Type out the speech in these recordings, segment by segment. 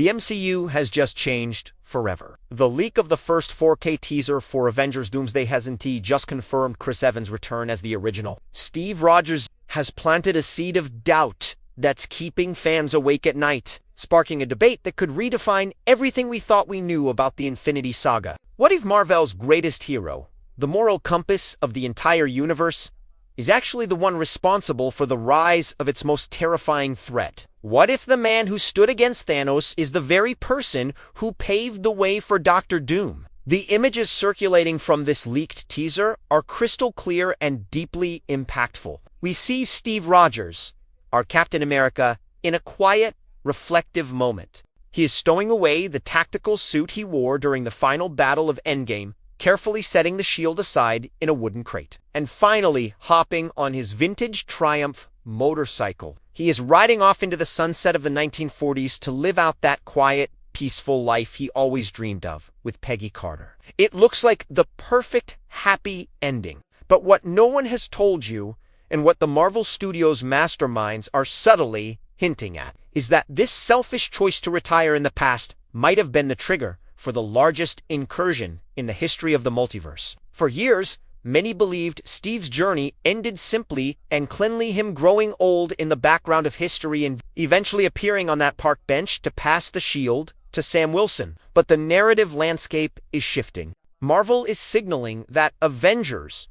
The MCU has just changed forever. The leak of the first 4K teaser for Avengers Doomsday has indeed just confirmed Chris Evans' return as the original. Steve Rogers has planted a seed of doubt that's keeping fans awake at night, sparking a debate that could redefine everything we thought we knew about the Infinity Saga. What if Marvel's greatest hero, the moral compass of the entire universe, is actually the one responsible for the rise of its most terrifying threat? What if the man who stood against Thanos is the very person who paved the way for Doctor Doom? The images circulating from this leaked teaser are crystal clear and deeply impactful. We see Steve Rogers, our Captain America, in a quiet, reflective moment. He is stowing away the tactical suit he wore during the final battle of Endgame, carefully setting the shield aside in a wooden crate, and finally hopping on his vintage Triumph motorcycle. He is riding off into the sunset of the 1940s to live out that quiet, peaceful life he always dreamed of with Peggy Carter. It looks like the perfect, happy ending. But what no one has told you, and what the Marvel Studios masterminds are subtly hinting at, is that this selfish choice to retire in the past might have been the trigger for the largest incursion in the history of the multiverse. For years, many believed Steve's journey ended simply and cleanly him growing old in the background of history and eventually appearing on that park bench to pass the shield to Sam Wilson. But the narrative landscape is shifting. Marvel is signaling that Avengers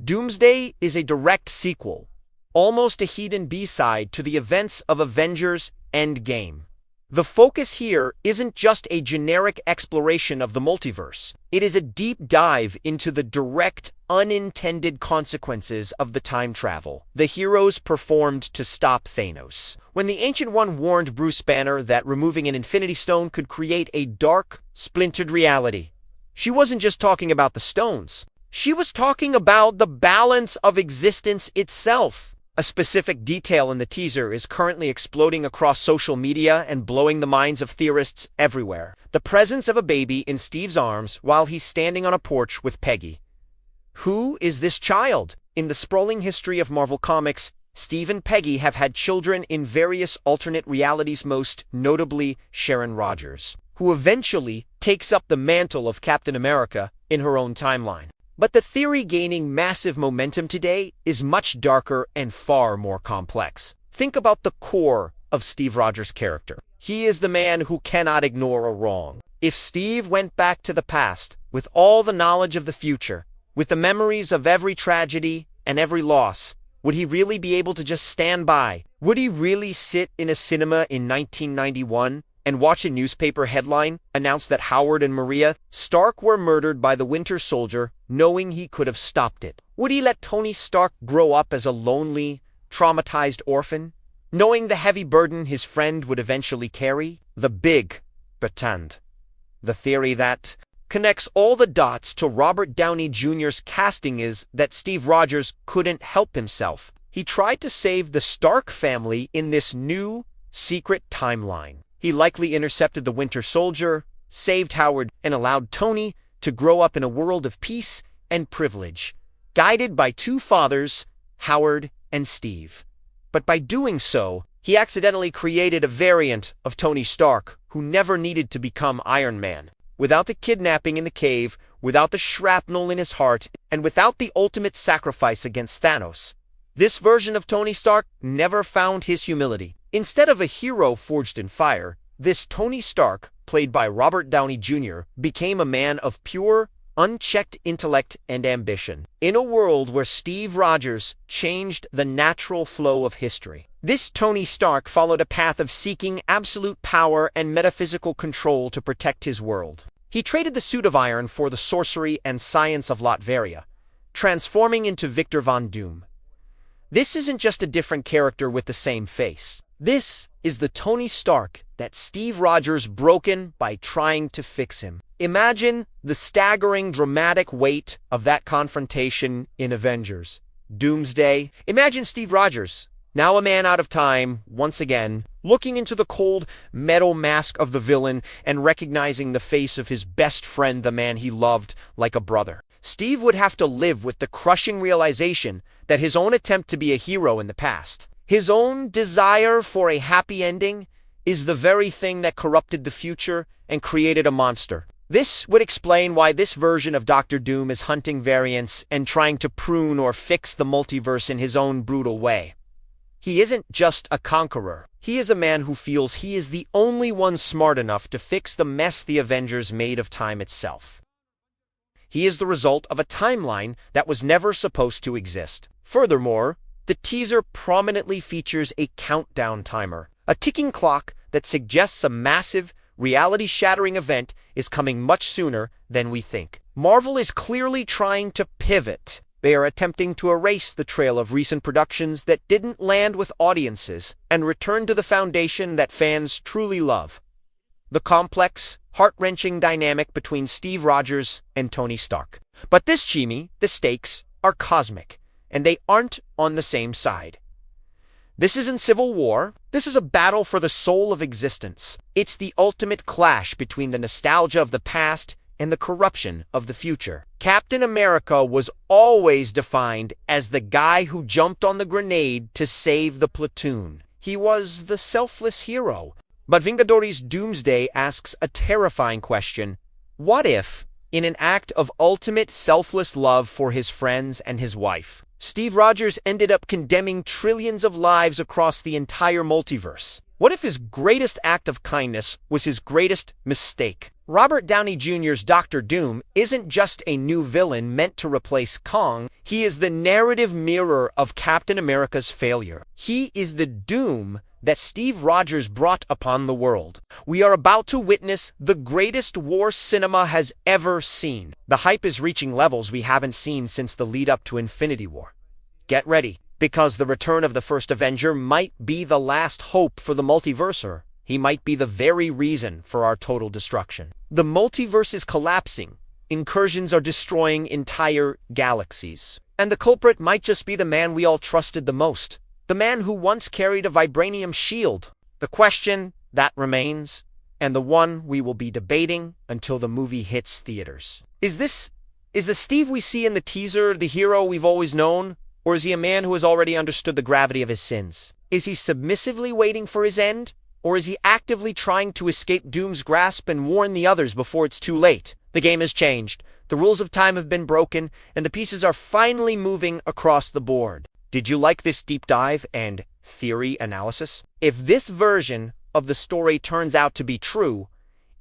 Doomsday is a direct sequel, almost a hidden B-side to the events of Avengers Endgame. The focus here isn't just a generic exploration of the multiverse. It is a deep dive into the direct, unintended consequences of the time travel the heroes performed to stop Thanos. When the Ancient One warned Bruce Banner that removing an Infinity Stone could create a dark, splintered reality, she wasn't just talking about the stones. She was talking about the balance of existence itself. A specific detail in the teaser is currently exploding across social media and blowing the minds of theorists everywhere. The presence of a baby in Steve's arms while he's standing on a porch with Peggy. Who is this child? In the sprawling history of Marvel Comics, Steve and Peggy have had children in various alternate realities, most notably Sharon Rogers, who eventually takes up the mantle of Captain America in her own timeline. But the theory gaining massive momentum today is much darker and far more complex. Think about the core of Steve Rogers' character. He is the man who cannot ignore a wrong. If Steve went back to the past, with all the knowledge of the future, with the memories of every tragedy and every loss, would he really be able to just stand by? Would he really sit in a cinema in 1991 and watch a newspaper headline announce that Howard and Maria Stark were murdered by the Winter Soldier, knowing he could have stopped it? Would he let Tony Stark grow up as a lonely, traumatized orphan, knowing the heavy burden his friend would eventually carry? The big pretend. The theory that connects all the dots to Robert Downey Jr.'s casting is that Steve Rogers couldn't help himself. He tried to save the Stark family in this new, secret timeline. He likely intercepted the Winter Soldier, saved Howard, and allowed Tony to grow up in a world of peace and privilege, guided by two fathers, Howard and Steve. But by doing so, he accidentally created a variant of Tony Stark who never needed to become Iron Man. Without the kidnapping in the cave, without the shrapnel in his heart, and without the ultimate sacrifice against Thanos, this version of Tony Stark never found his humility. Instead of a hero forged in fire, this Tony Stark, played by Robert Downey Jr., became a man of pure, unchecked intellect and ambition, in a world where Steve Rogers changed the natural flow of history. This Tony Stark followed a path of seeking absolute power and metaphysical control to protect his world. He traded the suit of iron for the sorcery and science of Latveria, transforming into Victor Von Doom. This isn't just a different character with the same face. This is the Tony Stark that Steve Rogers broken by trying to fix him. Imagine the staggering, dramatic weight of that confrontation in Avengers Doomsday. Imagine Steve Rogers, now a man out of time, once again, looking into the cold metal mask of the villain and recognizing the face of his best friend, the man he loved like a brother. Steve would have to live with the crushing realization that his own attempt to be a hero in the past, his own desire for a happy ending, is the very thing that corrupted the future and created a monster. This would explain why this version of Doctor Doom is hunting variants and trying to prune or fix the multiverse in his own brutal way. He isn't just a conqueror. He is a man who feels he is the only one smart enough to fix the mess the Avengers made of time itself. He is the result of a timeline that was never supposed to exist. Furthermore, the teaser prominently features a countdown timer, a ticking clock that suggests a massive, reality-shattering event is coming much sooner than we think. Marvel is clearly trying to pivot. They are attempting to erase the trail of recent productions that didn't land with audiences and return to the foundation that fans truly love: the complex, heart-wrenching dynamic between Steve Rogers and Tony Stark. But this Jimmy, the stakes are cosmic, and they aren't on the same side. This isn't civil war. This is a battle for the soul of existence. It's the ultimate clash between the nostalgia of the past and the corruption of the future. Captain America was always defined as the guy who jumped on the grenade to save the platoon. He was the selfless hero. But Vengadores Doomsday asks a terrifying question. What if, in an act of ultimate selfless love for his friends and his wife, Steve Rogers ended up condemning trillions of lives across the entire multiverse? What if his greatest act of kindness was his greatest mistake? Robert Downey Jr.'s Doctor Doom isn't just a new villain meant to replace Kang. He is the narrative mirror of Captain America's failure. He is the doom that Steve Rogers brought upon the world. We are about to witness the greatest war cinema has ever seen. The hype is reaching levels we haven't seen since the lead-up to Infinity War. Get ready, because the return of the first Avenger might be the last hope for the multiverse. He might be the very reason for our total destruction. The multiverse is collapsing. Incursions are destroying entire galaxies. And the culprit might just be the man we all trusted the most. The man who once carried a vibranium shield. The question that remains, and the one we will be debating until the movie hits theaters. Is the Steve we see in the teaser the hero we've always known? Or is he a man who has already understood the gravity of his sins? Is he submissively waiting for his end? Or is he actively trying to escape Doom's grasp and warn the others before it's too late? The game has changed. The rules of time have been broken, and the pieces are finally moving across the board. Did you like this deep dive and theory analysis? If this version of the story turns out to be true,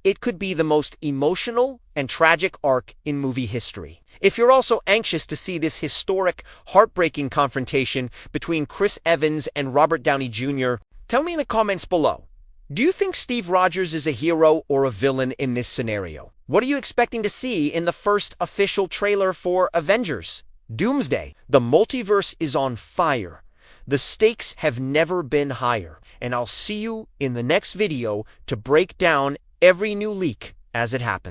it could be the most emotional and tragic arc in movie history. If you're also anxious to see this historic, heartbreaking confrontation between Chris Evans and Robert Downey Jr., tell me in the comments below. Do you think Steve Rogers is a hero or a villain in this scenario? What are you expecting to see in the first official trailer for Avengers? Doomsday. The multiverse is on fire. The stakes have never been higher. And I'll see you in the next video to break down every new leak as it happens.